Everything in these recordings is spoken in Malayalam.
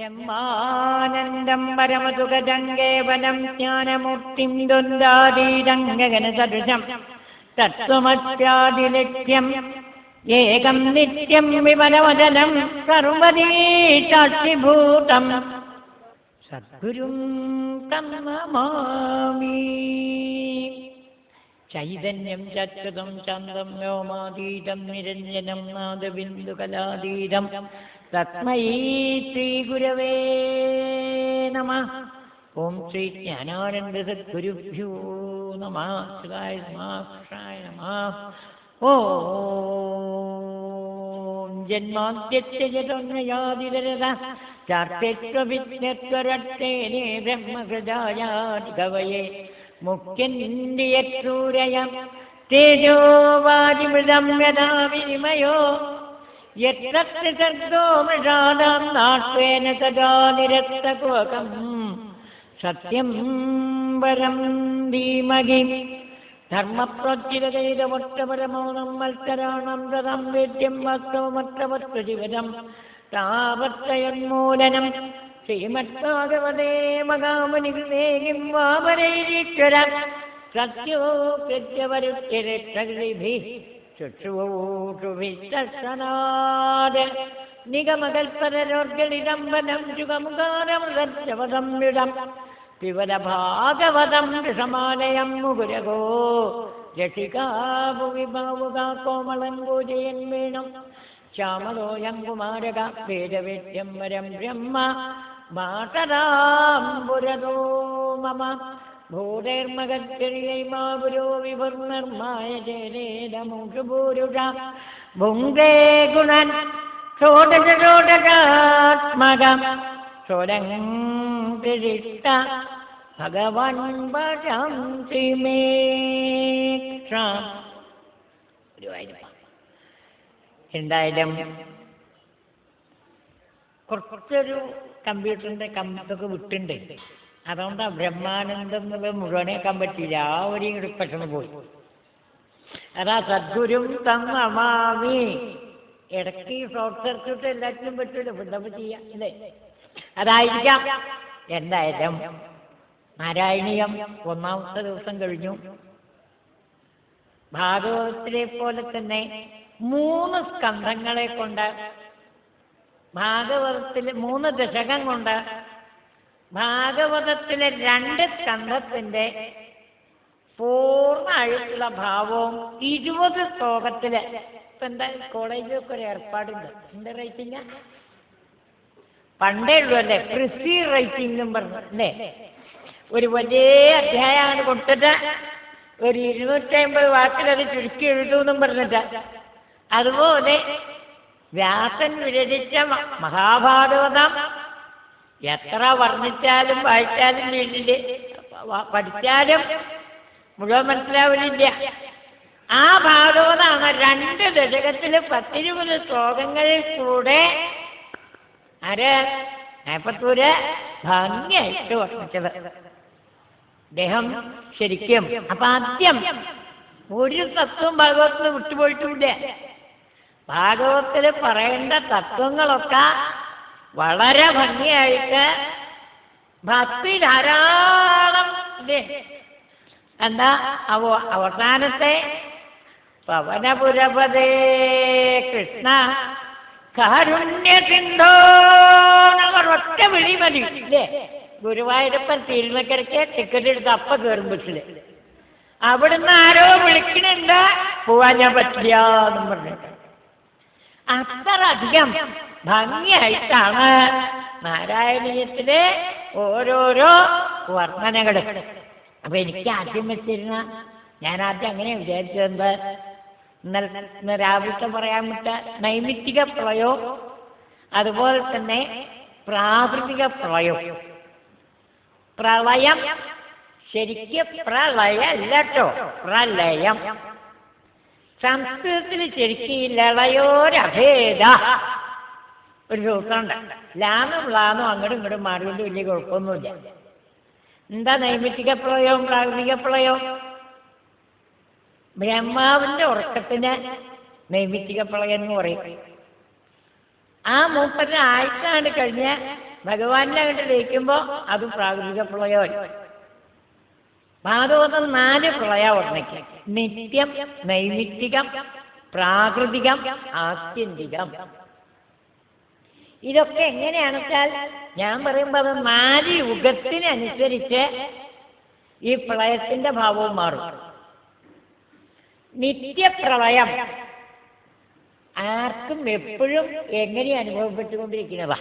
ബ്രഹ്മാനന്ദം പരമസുഖജം കേവലം ജ്ഞാനമൂർത്തിം ദ്വന്ദ്വാതീതംഗഗനസദൃശം തത്വമസ്യാദിലക്ഷ്യം ഏകം നിത്യം വിമലവദനം സർവദീ സാക്ഷിഭൂതം സദ്ഗുരും തം നമാമി. ചൈതന്യം ചച്യുതം ചന്ദ്രം വ്യോമാതീതം നിരഞ്ജനം നാദബിന്ദുകലാതീതം തസ്മൈ ശ്രീ ഗുരവേ നമഃ. ഓം ശ്രീ ജ്ഞാനാനന്ദ സദ്ഗുരുഭ്യോ നമഃ. ശിവായ നമഃ. കൃഷ്ണായ നമഃ. ഓം ജന്മാദ്യത്യജതോന്മയാദിരത ചാർത്തേത്വവിജ്ഞത്വരട്ടേനേ ബ്രഹ്മഹൃദായാദികവയേ മുഖ്യന്ദിയൂരയ തേജോവാരിമൃതം യഥാ വിനിമയോ യത്ര സർഗോ മൃഷാദാം നാട്വേന സദാ നിരക്തകുവകം സത്യം പരം ധീമഹി ധർമ്മപ്രോജ്ജിതൈതമൊട്ടപരമൗനം മത്സരാണം തദം വേദ്യം വാസ്തവമത്രവത്വജിവരം താവത്രയോന്മൂലനം ശ്രീമദ്ഭാഗവതേ മഹാമുനികൃതേ കിം വാമനൈരീശ്വര സത്യോ കൃത്യവരുത്യരക്ഷഭിः ശുശ്രൂഷുഭിശ്ചനാദ നിഗമകൽപ്പരരോർഗളിതം വനം ചുഗമുഖാരമൃതം വിടം പിബത ഭാഗവതം ഋഷമാലയം മുകുരഗോ രക്ഷികാ ഭുവി ഭാവുകാ കോമളം പൂജയൻ വേണം ശ്യാമലോയം കുമാരക വേദവേദ്യം വരം ബ്രഹ്മ മാതരാം പുരതോ മമ ഭൂതേർമഗദ്ഗരിയൈമാ പുരോ വിഭുർനിർമായ ചേരേദമുഷുഭൂരുഷ ഭുങ്കേ ഗുണൻ ഷോഡശോഡശാത്മകം ഷോഡംഗിഷ്ട ഭഗവൻ ഭജന്തി മേ കൃഷ്ണ. എന്തായാലും കുറച്ചൊരു കമ്പ്യൂട്ടറിൻ്റെ കമ്പൊക്കെ വിട്ടുണ്ട്. അതുകൊണ്ടാണ് ബ്രഹ്മാനന്ദം എന്നുള്ളത് മുഴുവനേക്കാൻ പറ്റില്ല. ആ ഒരു പെട്ടെന്ന് പോയി. അതാ സദ്ഗുരും തം നമാമി. ഇടയ്ക്ക് ഷോർട്ട് സർക്യൂട്ട് എല്ലാത്തിനും പറ്റൂല. എന്താ ചെയ്യാം അല്ലേ? അതായിരിക്കാം. എന്തായാലും നാരായണീയം 1ാമത്തെ ദിവസം കഴിഞ്ഞു. ഭാഗവതത്തിലെ പോലെ തന്നെ 3 സ്കന്ധങ്ങളെ കൊണ്ട് ഭാഗവതത്തിലെ 3 ദശകം കൊണ്ട് ഭാഗവതത്തിലെ 2 സ്കന്ധത്തിന്റെ പൂർണ്ണമായിട്ടുള്ള ഭാവവും 20 ശ്ലോകത്തില്. ഇപ്പം എന്താ കോളേജിലൊക്കെ ഒരു ഏർപ്പാടുണ്ട്. എന്താ റൈറ്റിംഗ് പണ്ടേ ഉള്ളൂ അല്ലേ? കൃഷി റൈറ്റിംഗ് എന്നും പറഞ്ഞു അല്ലേ? ഒരു വലിയ അധ്യായമാണ് കൊടുത്തിട്ട് ഒരു 250 വാക്കിലത് ചുരുക്കി എഴുതൂന്നും പറഞ്ഞിട്ട്. അതുപോലെ വ്യാസൻ വിരചിച്ച മഹാഭാരതം എത്ര വർണ്ണിച്ചാലും വായിച്ചാലും വീട്ടില് പഠിച്ചാലും മുഴുവൻ മനസ്സിലാവില്ല. ആ ഭാഗവതമാണ് 2 ദശകത്തില് 10-20 ശ്ലോകങ്ങളിൽ കൂടെ നായപ്പത്തൂര് ഭംഗിയായിട്ട് വർണ്ണിച്ചത്. അദ്ദേഹം ശരിക്കും അപ്പൊ ആദ്യം ഒരു തത്വം ഭാഗവതത്തിൽ വിട്ടുപോയിട്ടില്ല. ഭാഗവതത്തിൽ പറയേണ്ട തത്വങ്ങളൊക്കെ വളരെ ഭംഗിയായിട്ട് ഭക്തി ധാരാളം ഇല്ലേ? എന്താ അവസാനത്തെ പവനപുരപദേ കൃഷ്ണ കാരുണ്യസിന്ധോ ഒറ്റ വിളി മതി ഇല്ലേ? ഗുരുവായൂരപ്പൻ തിരുനക്കരയ്ക്ക് ടിക്കറ്റ് എടുത്ത് അപ്പ കയറും ബസ്സില്. അവിടുന്ന് ആരോ വിളിക്കണെന്താ പോവാൻ ഞാൻ പറ്റില്ല എന്നും പറഞ്ഞിട്ട് അത്ര അധികം ഭംഗിയായിട്ടാണ് നാരായണീയത്തിലെ ഓരോരോ വർണ്ണനകൾ. അപ്പൊ എനിക്ക് ആദ്യം വെച്ചിരുന്ന ഞാൻ ആദ്യം അങ്ങനെ വിചാരിച്ചത് ഇന്ന് രാവിലത്തെ പറയാൻ വിട്ട നൈമിത്തിക പ്രളയം അതുപോലെ തന്നെ പ്രാകൃതിക പ്രളയം. പ്രളയം ശരിക്കും പ്രളയല്ല കേട്ടോ, പ്രളയം. സംസ്കൃതത്തിൽ ശരിക്കും ലളയോരഭേദ ഒരു സൂത്രമുണ്ട്. ലാന്നും ളാന്നും അങ്ങോട്ടും ഇങ്ങോട്ടും മാറിയോണ്ട് വലിയ കുഴപ്പമൊന്നുമില്ല. എന്താ നൈമിത്തിക പ്രളയവും പ്രാകൃതിക പ്രളയവും? ബ്രഹ്മാവിന്റെ ഉറക്കത്തിന് നൈമിത്തിക പ്രളയം എന്ന് പറയും. ആ മൂപ്പരുടെ ആഴ്ച കഴിഞ്ഞ് ഭഗവാന്റെ അങ്ങോട്ട് ലയിക്കുമ്പോൾ അത് പ്രാകൃതിക പ്രളയമായി. ഭാഗവതം 4 പ്രളയ വർണ്ണയ്ക്ക്: നിത്യം, നൈമിത്തികം, പ്രാകൃതികം, ആത്യന്തികം. ഇതൊക്കെ എങ്ങനെയാണെന്ന് വെച്ചാൽ ഞാൻ പറയുമ്പോൾ അത് 4 യുഗത്തിനനുസരിച്ച് ഈ പ്രളയത്തിന്റെ ഭാവവും മാറും. നിത്യപ്രളയം ആർക്കും എപ്പോഴും എങ്ങനെ അനുഭവപ്പെട്ടുകൊണ്ടിരിക്കുന്നതാ.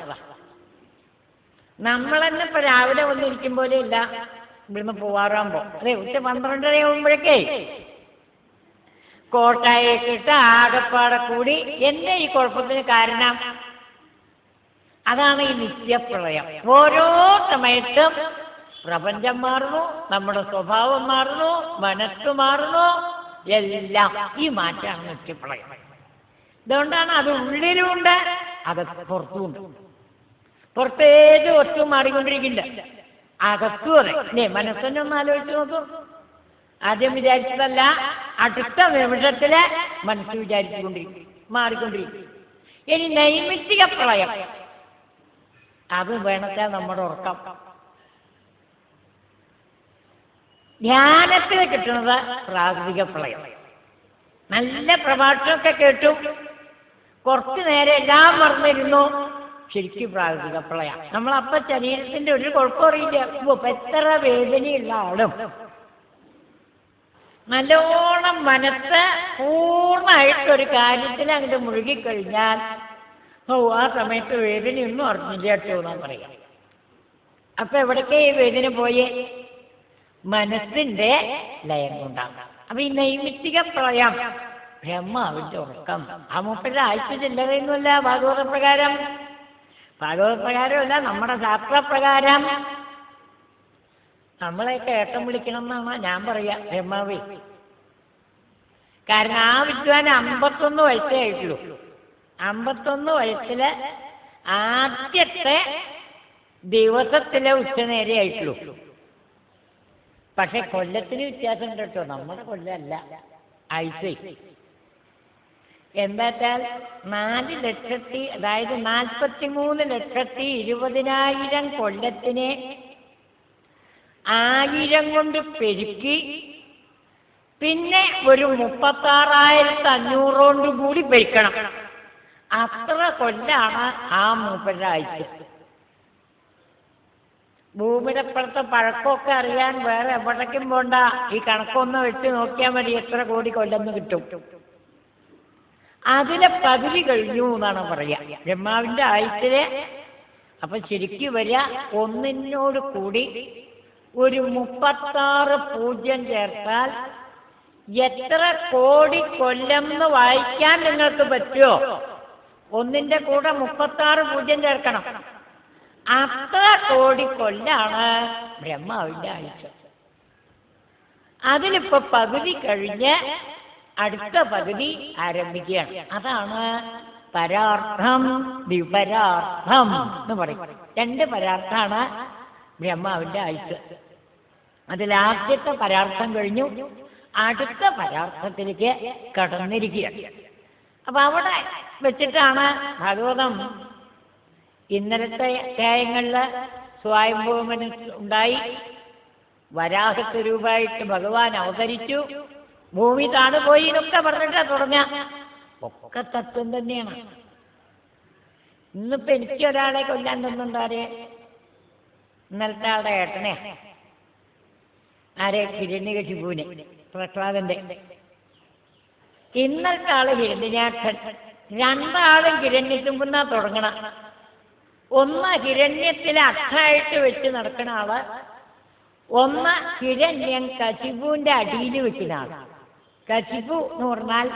നമ്മൾ തന്നെ ഇപ്പൊ രാവിലെ വന്നിരിക്കും പോലെയില്ല ഇവിടുന്ന് പോവാറാകുമ്പോ, അതെ, ഉച്ച 12:30 ആകുമ്പോഴേക്കേ കോട്ടായൊക്കെ ഇട്ട് ആകപ്പാടെ കൂടി. എന്റെ ഈ കുഴപ്പത്തിന് കാരണം അതാണ് ഈ നിത്യപ്രളയം. ഓരോ സമയത്തും പ്രപഞ്ചം മാറുന്നു, നമ്മുടെ സ്വഭാവം മാറുന്നു, മനസ്സ് മാറുന്നു, എല്ലാം ഈ മാറ്റാണ് നിത്യപ്രളയം. അതുകൊണ്ടാണ് അത് ഉള്ളിലുണ്ട്, അത് പുറത്തുമുണ്ട്. പുറത്തേത് ഒട്ടും മാറിക്കൊണ്ടിരിക്കില്ല, അകത്തും അതെ. അല്ലേ? മനസ്സിനെ ഒന്ന് ആലോചിച്ച് നോക്കൂ. ആദ്യം വിചാരിച്ചതല്ല, അടുത്ത നിമിഷത്തില് മനസ്സ് വിചാരിച്ചുകൊണ്ടിരിക്കും, മാറിക്കൊണ്ടിരിക്കും. ഇനി നൈമിത്തിക പ്രളയം, അത് വേണച്ചാൽ നമ്മുടെ ഉറക്കം. ധ്യാനത്തിന് കിട്ടുന്നത് പ്രാകൃതിക പ്രളയം. നല്ല പ്രഭാഷണമൊക്കെ കേട്ടു, കുറച്ചു നേരം എല്ലാം മറന്നിരുന്നു, ശരിക്കും പ്രാകൃതിക പ്രളയം. നമ്മളപ്പം ശരീരത്തിന്റെ ഒരു കുഴപ്പം അറിയില്ല. എത്ര വേദനയുള്ള ആളും നല്ലോണം മനസ്സ് പൂർണ്ണമായിട്ടൊരു കാര്യത്തിൽ അങ്ങോട്ട് മുഴുകിക്കഴിഞ്ഞാൽ ആ സമയത്ത് വേദനയൊന്നും അറിഞ്ഞില്ല കേട്ടോ എന്നാ പറയാം. അപ്പൊ എവിടേക്കേ ഈ വേദന പോയേ? മനസ്സിന്റെ ലയം കൊണ്ടാണ്. അപ്പൊ ഈ നൈമിത്തിക പ്രളയം ബ്രഹ്മാവിന്റെ ഉറക്കം. ആ മൂപ്പരുടെ ആഴ്ച ചില്ലറയൊന്നുമല്ല. ഭാഗവത പ്രകാരം, ഭാഗവത പ്രകാരമല്ല, നമ്മുടെ ശാസ്ത്രപ്രകാരം നമ്മളെയൊക്കെ ഏട്ടം വിളിക്കണം എന്നാണ് ഞാൻ പറയാ, ബ്രഹ്മാവേ. കാരണം ആ വിദ്വാൻ 51 വയസ്സേ ആയിട്ടുള്ളൂ. 51 വയസ്സില് ആദ്യത്തെ ദിവസത്തിലെ ഉച്ചനേരെ ആയിട്ടുള്ളൂ. പക്ഷെ കൊല്ലത്തിന് വ്യത്യാസം ഉണ്ട് കേട്ടോ. നമ്മുടെ കൊല്ലമല്ല, ആഴ്ച. എന്താ വെച്ചാൽ 4 ലക്ഷത്തി, അതായത് 43,20,000 കൊല്ലത്തിനെ 1000 കൊണ്ട് പെരുക്കി പിന്നെ ഒരു 36,500 കൊണ്ട് കൂടി പെരുക്കണം. അത്ര കൊല്ലാണ് ആ മൂപ്പരുടെ ആഴ്ച. ഭൂമിയുടെ അപ്പുറത്തെ പഴക്കമൊക്കെ അറിയാൻ വേറെ എവിടേക്കും പോണ്ട, ഈ കണക്കൊന്ന് വെച്ച് നോക്കിയാൽ മതി എത്ര കോടി കൊല്ലെന്ന് കിട്ടും. അതിലെ പകുതി കഴിഞ്ഞു എന്നാണ് പറയാ ബ്രഹ്മാവിന്റെ ആഴ്ചയില്. അപ്പൊ ശരിക്കും വരിക 1 കൂടി ഒരു 36 പൂജ്യം ചേർത്താൽ എത്ര കോടി കൊല്ലം എന്ന് വായിക്കാൻ നിങ്ങൾക്ക് പറ്റുമോ? 1ന്റെ കൂടെ 36 പൂജ്യം ചേർക്കണം. അത്ര കോടി കൊല്ലാണ് ബ്രഹ്മാവിന്റെ ആഴ്ച. അതിലിപ്പോ പകുതി കഴിഞ്ഞ് അടുത്ത പകുതി ആരംഭിക്കുകയാണ്. അതാണ് പരാർത്ഥം, വിപരാർത്ഥം എന്ന് പറയും. 2 പരാർത്ഥാണ് ബ്രഹ്മാവിന്റെ ആഴ്ച. അതിലാദ്യത്തെ പരാർത്ഥം കഴിഞ്ഞു, അടുത്ത പരാർത്ഥത്തിലേക്ക് കടന്നിരിക്കുകയാണ്. അപ്പൊ അവിടെ വെച്ചിട്ടാണ് ഭാഗവതം ഇന്നലത്തെ അധ്യായങ്ങളില് സ്വയംഭൂമന് ഉണ്ടായി, വരാഹസ്വരൂപമായിട്ട് ഭഗവാൻ അവതരിച്ചു, ഭൂമി താണുപോയി എന്നൊക്കെ പറഞ്ഞിട്ടാ തുടങ്ങ. ഒക്കെ തത്വം തന്നെയാണ്. ഇന്നിപ്പോ എനിക്ക് ഒരാളെ കൊല്ലാൻ തന്നുണ്ടാരെ? ഇന്നലത്തെ ആളുടെ ഏട്ടനെ, ആരെ? ഹിരണ്യകശിപുവിനെ, പ്രഹ്ലാദന്റെ. ഇന്നലത്തെ ആള് ഹിരണ്യാക്ഷൻ. 2 ആളും ഹിരണ്യത്തുമ്പെന്നാ തുടങ്ങണ. ഒന്ന് ഹിരണ്യത്തിലെ അക്ഷായിട്ട് വെച്ച് നടക്കുന്ന ആള്, ഒന്ന് ഹിരണ്യൻ കശിപുവിന്റെ അടിയിൽ വെക്കുന്ന ആള്. കശിപു എന്ന് പറഞ്ഞാൽ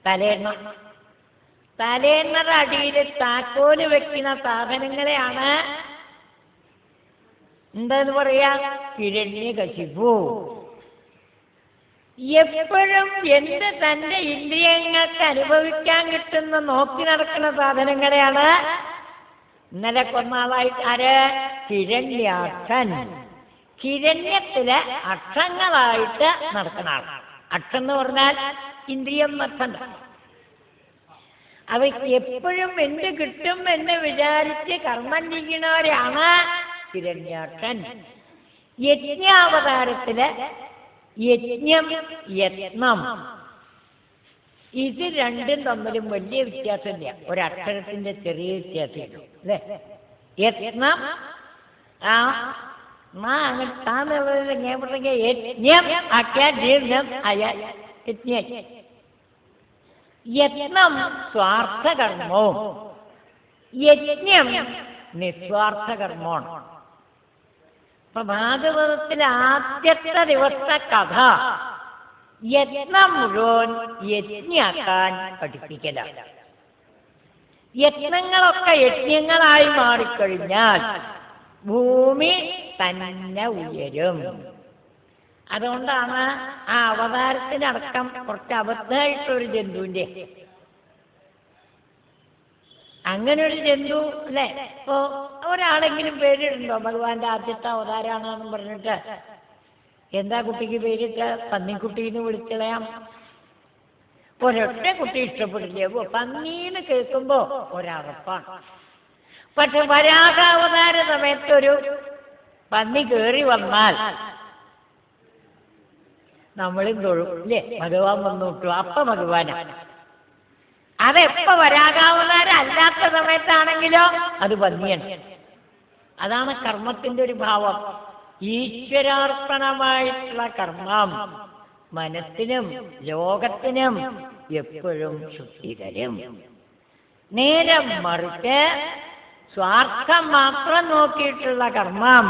തലേണ്ണ. തലേണ്ണയുടെ അടിയിൽ താക്കോല് വെക്കുന്ന സാധനങ്ങളെയാണ് എന്താന്ന് പറയാ? ഹിരണ്യകശിപു. എപ്പോഴും തന്റെ ഇന്ദ്രിയങ്ങൾക്ക് അനുഭവിക്കാൻ കിട്ടുന്ന നോക്കി നടക്കുന്ന സാധനങ്ങളെയാണ് ഇന്നലെ കൊന്നാളായിട്ട് ആര്? ഹിരണ്യാക്ഷൻ. ഹിരണ്യത്തിലെ അക്ഷങ്ങളായിട്ട് നടക്കുന്ന ആൾ. അക്ഷം എന്ന് പറഞ്ഞാൽ ഇന്ദ്രിയം എന്നർത്ഥം. അവ എപ്പോഴും എന്ത് കിട്ടും എന്ന് വിചാരിച്ച് കർമ്മം ചെയ്യുന്നവരാണ് ഹിരണ്യാക്ഷൻ. യജ്ഞാവതാരത്തില് യജ്ഞം യത്നം ഇത് രണ്ടും തമ്മിലും വലിയ വ്യത്യാസമില്ല, ഒരക്ഷരത്തിന്റെ ചെറിയ വ്യത്യാസമുള്ളൂ അല്ലേ. യത്നം യജ്ഞം യത്നം സ്വാർത്ഥകർമ്മവും യജ്ഞം നിസ്വാർത്ഥകർമ്മമാണ്. അപ്പൊ ഭാഗവതത്തിലെ ആദ്യത്തെ ദിവസത്തെ കഥ യത്നം മുഴുവൻ യജ്ഞാക്കാൻ പഠിപ്പിക്കലാണ്. യത്നങ്ങളൊക്കെ യജ്ഞങ്ങളായി മാറിക്കഴിഞ്ഞാൽ ഭൂമി തന്നെ ഉയരും. അതുകൊണ്ടാണ് ആ അവതാരത്തിനടക്കം കുറച്ച് അബദ്ധമായിട്ടൊരു ജന്തുവിന്റെ അങ്ങനെ ഒരു ജന്തു അല്ലേ. ഇപ്പോ ഒരാളെങ്കിലും പേരിടുണ്ടോ ഭഗവാന്റെ ആദ്യത്തെ അവതാരാണെന്ന് പറഞ്ഞിട്ട്? എന്താ കുട്ടിക്ക് പേരിട്ട്? പന്നിക്കുട്ടീന്ന് വിളിക്കളയാം. ഒരൊറ്റ കുട്ടി ഇഷ്ടപ്പെടില്ലേ? പന്നീന്ന് കേൾക്കുമ്പോ ഒരറപ്പാണ്. പക്ഷെ വരാഹാവതാര സമയത്തൊരു പന്നി കയറി വന്നാൽ നമ്മളും തൊഴും ഇല്ലേ. ഭഗവാൻ വന്നു വിട്ടു, അപ്പ ഭഗവാനാണ്. അതെപ്പോ വരാഹാവതാരം അല്ലാത്ത സമയത്താണെങ്കിലോ അത് പന്നിയാണ്. അതാണ് കർമ്മത്തിന്റെ ഒരു ഭാവം. ഈശ്വരാർപ്പണമായിട്ടുള്ള കർമ്മം മനസ്സിനും ലോകത്തിനും എപ്പോഴും ശുദ്ധി തരും. നേരെ മറിച്ച് സ്വാർത്ഥം മാത്രം നോക്കിയിട്ടുള്ള കർമ്മം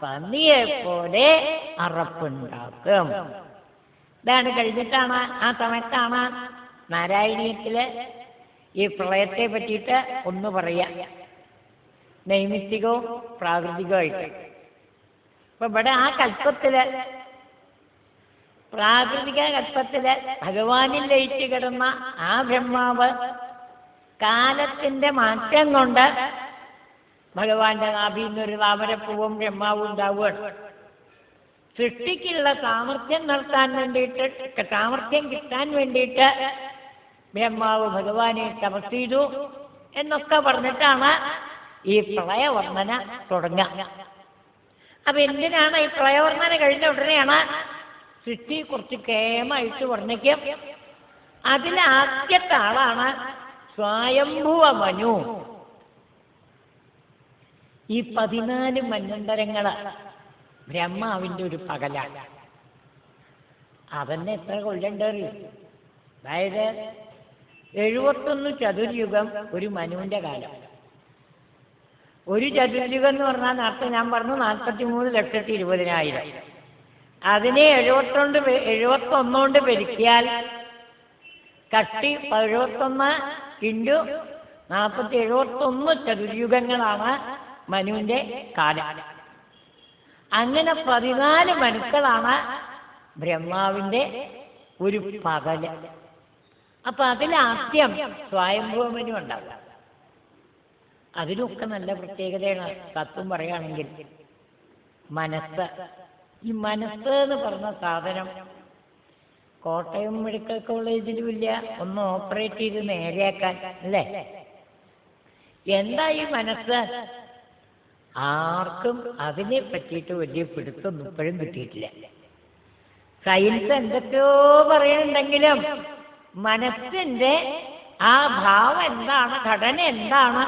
പന്നിയെ പോലെ അറപ്പുണ്ടാക്കും. ഇതാണ് കഴിഞ്ഞിട്ടാണ് ആ സമയത്താണ് നാരായണീയത്തില് ഈ പ്രളയത്തെ പറ്റിയിട്ട് ഒന്ന് പറയാം, നൈമിത്തികവും പ്രാകൃതികവുമായിട്ട്. അപ്പൊ ഇവിടെ ആ കൽപ്പത്തില് പ്രാകൃതിക കൽപ്പത്തില് ഭഗവാനിൽ ലയിച്ചു കിടന്ന ആ ബ്രഹ്മാവ് കാലത്തിന്റെ മാറ്റം കൊണ്ട് ഭഗവാന്റെ നാഭിന്നൊരു താമരപ്പൂവും ബ്രഹ്മാവും ഉണ്ടാവുകയാണ്. സൃഷ്ടിക്കുള്ള സാമർഥ്യം നടത്താൻ വേണ്ടിയിട്ട്, സാമർഥ്യം കിട്ടാൻ വേണ്ടിയിട്ട് ബ്രഹ്മാവ് ഭഗവാനെ തപസ് ചെയ്തു എന്നൊക്കെ പറഞ്ഞിട്ടാണ് ഈ പ്രളയവർണ്ണന തുടങ്ങുക. അപ്പൊ എന്തിനാണ് ഈ പ്രളയവർണ്ണന കഴിഞ്ഞ ഉടനെയാണ് സൃഷ്ടി കുറച്ച് കേമായിട്ട് വർണ്ണിക്കും. അതിലാദ്യത്തെ ആളാണ് സ്വയംഭുവ മനു. ഈ 14 മന്വന്തരങ്ങള് ബ്രഹ്മാവിന്റെ ഒരു പകലാണ്. അതന്നെ എത്ര കൊല്ലണ്ടറിയും. അതായത് 71 ചതുർയുഗം ഒരു മനുവിന്റെ കാലം. ഒരു ചതുർയുഗം എന്ന് പറഞ്ഞാൽ നേരത്തെ ഞാൻ പറഞ്ഞു 43,20,000. അതിനെ 71 കൊണ്ട് പെരുക്കിയാൽ കഷ്ടി 71 ഇൻറ്റു 40 71 ചതുർയുഗങ്ങളാണ് മനുവിന്റെ കാലം. അങ്ങനെ 14 മനുക്കളാണ് ബ്രഹ്മാവിന്റെ ഒരു പകല്. അപ്പൊ അതിലാദ്യം സ്വയംഭൂമനു ഉണ്ടാവും. അതിനൊക്കെ നല്ല പ്രത്യേകതയാണ്. തത്വം പറയുകയാണെങ്കിൽ മനസ്സ്, ഈ മനസ്സ് എന്ന് പറഞ്ഞ സാധനം കോട്ടയം മെഡിക്കൽ കോളേജിലും ഇല്ല, ഒന്ന് ഓപ്പറേറ്റ് ചെയ്ത് നേരെയാക്കാൻ അല്ലേ. എന്താ ഈ മനസ്സ്? ആർക്കും അതിനെ പറ്റിയിട്ട് വലിയ പിടുത്തൊന്നും ഇപ്പോഴും കിട്ടിയിട്ടില്ല. സയൻസ് എന്തൊക്കെയോ പറയുന്നുണ്ടെങ്കിലും മനസ്സിന്റെ ആ ഭാവം എന്താണ്, ഘടന എന്താണ്,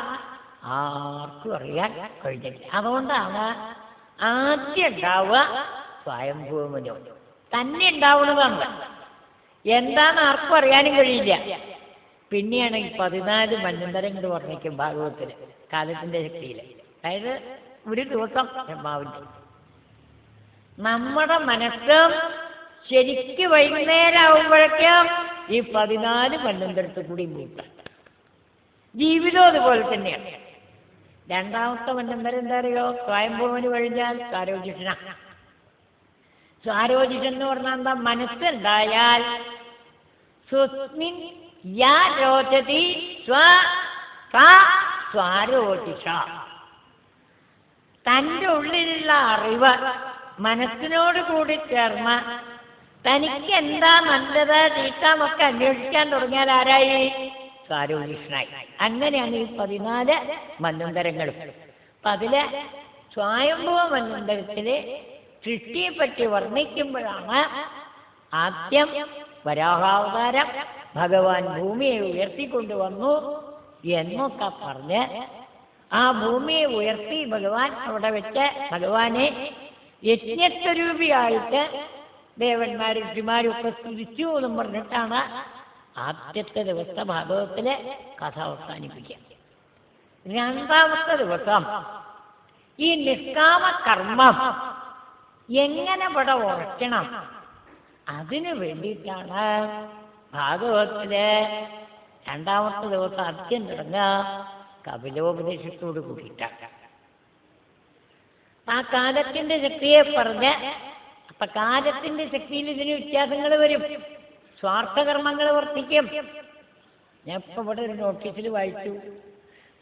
ആർക്കും അറിയാൻ കഴിഞ്ഞില്ല. അതുകൊണ്ടാണ് ആദ്യം ഉണ്ടാവുക സ്വയംഭൂമനു തന്നെ ഉണ്ടാവുന്നതാണ്. എന്താണ് ആർക്കും അറിയാനും കഴിയില്ല. പിന്നെയാണ് ഈ 14 മന്വന്തരങ്ങൾ വർണ്ണിക്കും ഭാഗവതത്തില് കാലത്തിന്റെ ശക്തിയില്. അതായത് ഒരു ദിവസം ബ്രഹ്മാവിന്റെ നമ്മുടെ മനസ്സും ശരിക്ക് വൈകുന്നേരം ആവുമ്പോഴേക്കും ഈ 14 മന്വന്തരത്തിൽ കൂടി മൂട്ടാം. ജീവിതം അതുപോലെ തന്നെയാണ്. രണ്ടാമത്തെ മന്വന്തരം എന്താ അറിയോ? സ്വയംഭൂമന് കഴിഞ്ഞാൽ സാരോജിഷന. സാരോജിഷൻ എന്ന് പറഞ്ഞാൽ എന്താ? മനസ്സുണ്ടായാൽ സ്വസ്മിൻ യാ രോചതി സ്വാരോജിഷ. തൻ്റെ ഉള്ളിലുള്ള അറിവ് മനസ്സിനോട് കൂടി ചേർന്ന് തനിക്ക് എന്താ നല്ലത് ചീത്താന്നൊക്കെ അന്വേഷിക്കാൻ തുടങ്ങിയാൽ ആരായി? സാരോജിഷ്ണായി. അങ്ങനെയാണ് ഈ 14 മന്വന്തരങ്ങളും. അപ്പം അതിലെ സ്വയംഭവ മന്വന്തരത്തിലെ സൃഷ്ടിയെപ്പറ്റി വർണ്ണിക്കുമ്പോഴാണ് ആദ്യം വരാഹാവതാരം, ഭഗവാൻ ഭൂമിയെ ഉയർത്തിക്കൊണ്ടുവന്നു എന്നൊക്കെ പറഞ്ഞ് ആ ഭൂമിയെ ഉയർത്തി ഭഗവാൻ അവിടെ വെച്ച് ഭഗവാനെ യജ്ഞസ്വരൂപിയായിട്ട് ദേവന്മാരും ഋഷിമാരും ഒക്കെ സ്തുതിച്ചു എന്നും പറഞ്ഞിട്ടാണ് ആദ്യത്തെ ദിവസത്തെ ഭാഗവതത്തിലെ കഥ അവസാനിപ്പിക്കുക. രണ്ടാമത്തെ ദിവസം ഈ നിഷ്കാമ കർമ്മം എങ്ങനെ ഇവിടെ ഉറയ്ക്കണം അതിനു വേണ്ടിയിട്ടാണ് ഭാഗവതത്തിലെ രണ്ടാമത്തെ ദിവസം ആദ്യം തുടങ്ങുക കപിലോപദേശത്തോട് കൂടിയിട്ടാണ്. ആ കാലത്തിന്റെ ശക്തിയെ പറഞ്ഞ് അപ്പൊ കാലത്തിന്റെ ശക്തിയിൽ ഇതിന് വ്യത്യാസങ്ങൾ വരും, സ്വാർത്ഥകർമ്മങ്ങൾ വർദ്ധിക്കും. ഞാൻ ഇപ്പൊ ഇവിടെ ഒരു നോട്ടീസിൽ വായിച്ചു,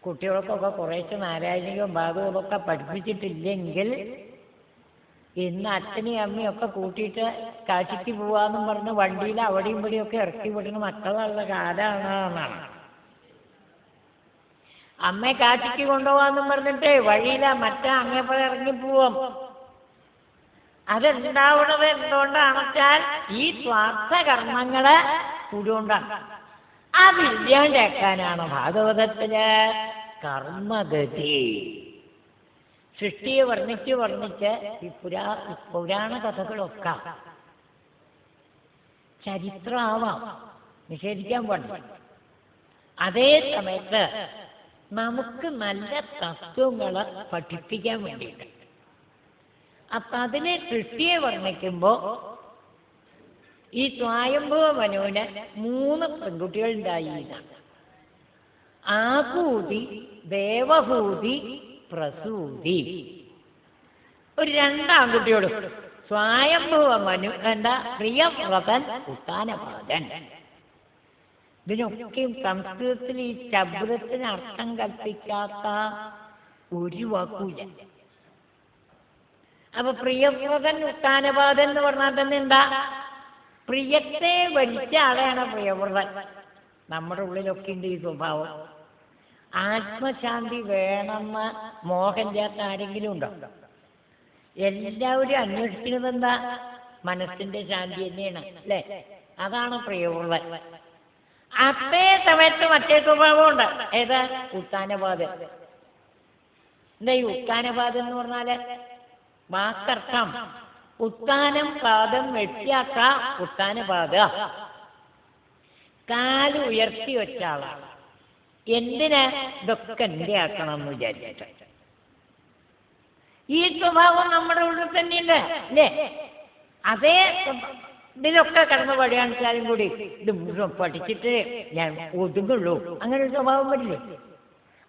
കുട്ടികൾക്കൊക്കെ കുറേശ്ശെ നാരായണികവും ഭാഗവതമൊക്കെ പഠിപ്പിച്ചിട്ടില്ലെങ്കിൽ ഇന്ന് അച്ഛനെയും അമ്മയും ഒക്കെ കൂട്ടിയിട്ട് കാശിക്ക് പോവാന്നും പറഞ്ഞ് വണ്ടിയിൽ അവിടെയും ഇവിടെയൊക്കെ ഇറക്കി വിടുന്ന മക്കളുള്ള കാലമാണ് എന്നാണ്. അമ്മയെ കാശിക്ക് കൊണ്ടുപോകാന്നും പറഞ്ഞിട്ട് വഴിയില മറ്റേ അങ്ങേപ്പുറം ഇറങ്ങിപ്പോവും. അതുണ്ടാവുന്നത് എന്തുകൊണ്ടാണെന്ന് വെച്ചാൽ ഈ സ്വാർത്ഥ കർമ്മങ്ങള് കൂടിക്കൊണ്ടാണ്. അതില്ലാണ്ടാക്കാനാണ് ഭാഗവതത്തില് കർമ്മഗതി. സൃഷ്ടിയെ വർണ്ണിച്ച് ഈ പുരാണ കഥകളൊക്കെ ചരിത്രമാവാം, നിഷേധിക്കാൻ പാടില്ല. അതേ സമയത്ത് നമുക്ക് നല്ല തത്വങ്ങളെ പഠിപ്പിക്കാൻ വേണ്ടിയിട്ട്. അപ്പൊ അതിനെ സൃഷ്ടിയെ വർണ്ണിക്കുമ്പോ ഈ സ്വയംഭവ മനുവിന് 3 പെൺകുട്ടികളുണ്ടായി. ആകൂതി, ദേവഭൂതി, പ്രസൂതി. ഒരു 2 ആൺകുട്ടിയോടും സ്വയംഭവ മനു എന്താ പ്രിയവ്രതൻ, ഉത്താനപാദൻ. ഇതിനൊക്കെയും സംസ്കൃതത്തിൽ ഈ ശബ്ദത്തിന് അർത്ഥം കൽപ്പിക്കാത്ത ഒരു വാക്കൂല. അപ്പൊ പ്രിയവ്രതൻ ഉത്താനപാദൻ എന്ന് പറഞ്ഞാൽ തന്നെ എന്താ? പ്രിയത്തെ വലിച്ച ആളെയാണ് പ്രിയവ്രതൻ. നമ്മുടെ ഉള്ളിലൊക്കെ ഉണ്ട് ഈ സ്വഭാവം. ആത്മശാന്തി വേണമെന്ന് മോഹം ചേർത്ത ആരെങ്കിലും ഉണ്ടോ? എല്ലാവരും അന്വേഷിക്കുന്നത് എന്താ? മനസ്സിന്റെ ശാന്തി തന്നെയാണ്, അല്ലേ? അതാണ് പ്രിയവ്രതൻ. അതേ സമയത്ത് മറ്റേ സ്വഭാവമുണ്ട്. ഏതാ? ഉത്താനപാദൻ. എന്താ ഈ ഉത്താനപാദം എന്ന് പറഞ്ഞാല്? വാക്കർത്ഥം ഉത്താനം പാദം വെട്ടിയാക്ക ഉത്താനപാദ. കാല് ഉയർത്തി വെച്ച ആളാണ്. എന്തിന്? ഇതൊക്കെ എന്റെ ആക്കണം എന്ന് വിചാരിച്ചിട്ട്. ഈ സ്വഭാവം നമ്മുടെ ഉള്ളിൽ തന്നെയുണ്ട്, അല്ലേ? അതേ ഇതിലൊക്കെ കടന്നു പഠിക്കാനും കൂടി ഇത് മുഴുവൻ പഠിച്ചിട്ട് ഞാൻ ഒതുങ്ങുള്ളൂ, അങ്ങനെ ഒരു സ്വഭാവം വരില്ലേ?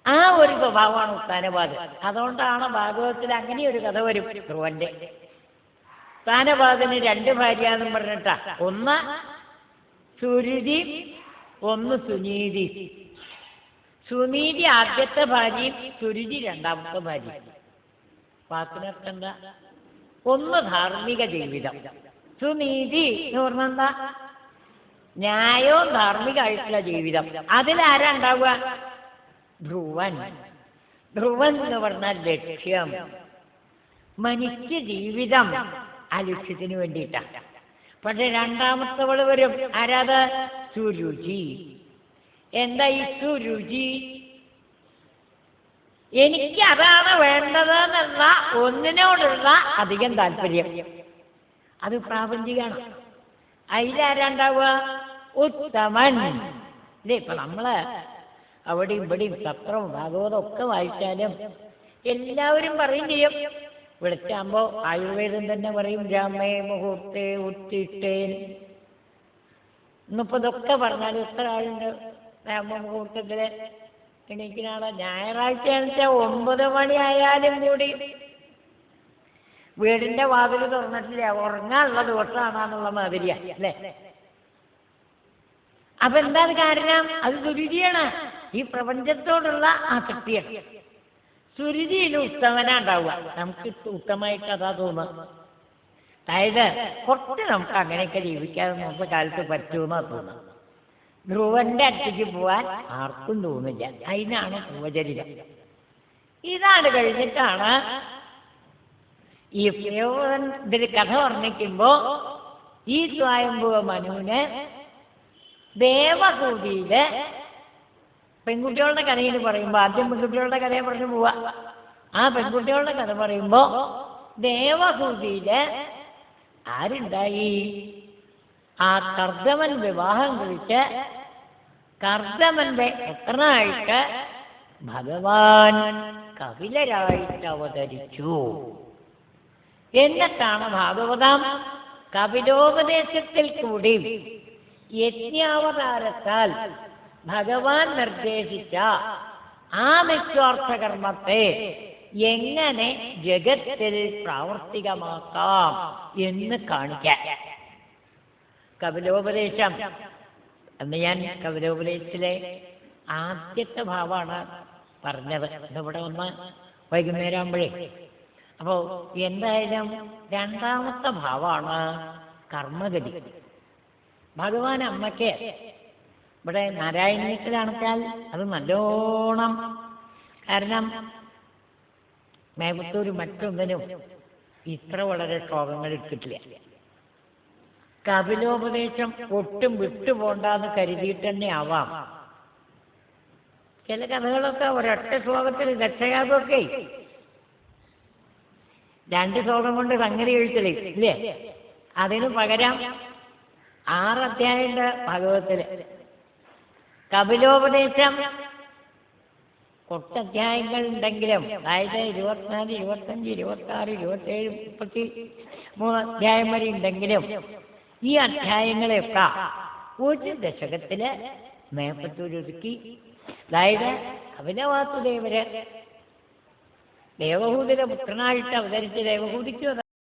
ആ ഒരു സ്വഭാവമാണ് ഉത്താനപാദം. അതുകൊണ്ടാണ് ഭാഗവതത്തിൽ അങ്ങനെ ഒരു കഥ വരും. ധ്രുവന്റെ ഉത്താനപാദന് 2 ഭാര്യ എന്നും പറഞ്ഞിട്ടാ. ഒന്ന് സുരുചി, ഒന്ന് സുനീതി. സുനീതി ആദ്യത്തെ ഭാര്യയും സുരുചി 2ാമത്തെ ഭാര്യയും. വാക്കിനൊക്കെ എന്താ? ഒന്ന് ധാർമ്മിക ജീവിതം. സുനീതി എന്ന് പറഞ്ഞാൽ എന്താ? ന്യായവും ധാർമ്മികമായിട്ടുള്ള ജീവിതം. അതിലാരാ ഉണ്ടാവുക? ധ്രുവൻ. ധ്രുവൻ എന്ന് പറഞ്ഞാൽ ലക്ഷ്യം, മനുഷ്യ ജീവിതം. ആ ലക്ഷ്യത്തിന് വേണ്ടിയിട്ടാണ്. പക്ഷെ 2ാമത്തവള് വരും. ആരാത്? സുരുചി. എന്താ ഈ സുരുചി? എനിക്ക് അതാണ് വേണ്ടത് എന്നുള്ള ഒന്നിനോടുള്ള അധികം താല്പര്യം. അത് പ്രാപഞ്ചികമാണ്. അതിലാരാണ്ടാവുക? ഉത്തമൻ. ഇല്ലേ? ഇപ്പൊ നമ്മള് അവിടെയും ഇവിടെയും പത്രവും ഭാഗവതവും ഒക്കെ വായിച്ചാലും എല്ലാവരും പറയും ചെയ്യും. വിളിച്ചാകുമ്പോ ആയുർവേദം തന്നെ പറയും രാമേ മുഹൂർത്തേ ഉത്തിട്ടേൻ. ഇന്നിപ്പോ ഇതൊക്കെ പറഞ്ഞാലും എത്ര ആളുണ്ട് രാമമുഹൂർത്തത്തില് എണീക്കുന്ന ആളെ? ഞായറാഴ്ചയാണെന്ന് വെച്ചാൽ 9 മണി ആയാലും കൂടി വീടിന്റെ വാതിൽ തുറന്നിട്ടില്ല, ഉറങ്ങാനുള്ള ദിവസമാണെന്നുള്ള മാതിരിയാ, അല്ലേ? അപ്പൊ എന്താണ് കാരണം? അത് സുരുചിയാണ്. ഈ പ്രപഞ്ചത്തോടുള്ള ആസക്തിയാണ്. സുരുചിയിൽ ഉത്തമനാ ഉണ്ടാവുക. നമുക്ക് ഉത്തമമായിട്ട് അതാ തോന്നുക. അതായത് കുറച്ച് നമുക്ക് അങ്ങനെയൊക്കെ ജീവിക്കാതെ നമുക്ക് കാലത്ത് പറ്റുമെന്നാ തോന്നുക. ധ്രുവന്റെ അടുത്തേക്ക് പോവാൻ ആർക്കും തോന്നില്ല. അതിനാണ് പൂവചരിതം. ഇതാണ് കഴിഞ്ഞിട്ടാണ് ഈ ഇതിൽ കഥ വർണ്ണിക്കുമ്പോ ഈ സ്വയംഭുവ മനുവിന് ദേവഹൂതിയില് പെൺകുട്ടികളുടെ കഥയിൽ പറയുമ്പോൾ ആദ്യം പെൺകുട്ടികളുടെ കഥയെ പറഞ്ഞു പോവാ. ആ പെൺകുട്ടികളുടെ കഥ പറയുമ്പോ ദേവഹൂതിയില് ആരുണ്ടായി? ആ കർദമൻ വിവാഹം കഴിച്ച് കർദമന്റെ പുത്രനായിട്ട് ഭഗവാൻ കപിലരായിട്ട് അവതരിച്ചു. എന്നിട്ടാണ് ഭാഗവതം കപിലോപദേശത്തിൽ കൂടി യജ്ഞാവതാരത്താൽ ഭഗവാൻ നിർദ്ദേശിച്ച ആ നിസ്വാർത്ഥകർമ്മത്തെ എങ്ങനെ ജഗത്തിൽ പ്രാവർത്തികമാക്കാം എന്ന് കാണിക്കാൻ. കപിലോപദേശം എന്ന് ഞാൻ കപിലോപദേശത്തിലെ ആദ്യത്തെ ഭാവമാണ് പറഞ്ഞത്. ഇതിവിടെ ഒന്ന് വൈകുന്നേരം ആകുമ്പോഴേ. അപ്പോൾ എന്തായാലും രണ്ടാമത്തെ ഭാവമാണ് കർമ്മഗതി. ഭഗവാൻ അമ്മയ്ക്ക് ഇവിടെ നാരായണീയത്തിലാണെച്ചാൽ അത് നല്ലോണം, കാരണം മേപത്തൂർ മറ്റൊന്നിനും ഇത്ര വളരെ ശ്ലോകങ്ങൾ എടുത്തിട്ടില്ല. കപിലോപദേശം ഒട്ടും വിട്ടുപോണ്ടെന്ന് കരുതിയിട്ട് തന്നെ ആവാം ചില കഥകളൊക്കെ ഒരൊറ്റ ശ്ലോകത്തിൽ രക്ഷയാതൊക്കെ 2 ശ്ലോകം കൊണ്ട് സംഗതി എഴുത്തലേ ഇല്ലേ. അതിന് പകരം 6 അധ്യായമുണ്ട് ഭാഗവതത്തില്. കപിലോപദേശം അധ്യായങ്ങൾ ഉണ്ടെങ്കിലും, അതായത് 24, 25, 26, 27, 33 അധ്യായം വരെ ഉണ്ടെങ്കിലും ഈ അധ്യായങ്ങളെയൊക്കെ ഒരു ദശകത്തില് മേപ്പത്തൂരൊതുക്കി, അതായത് കപിലവാസുദേവര് ദേവഹൂതിയുടെ പുത്രനായിട്ട് അവതരിച്ച ദേവഹൂതിക്കും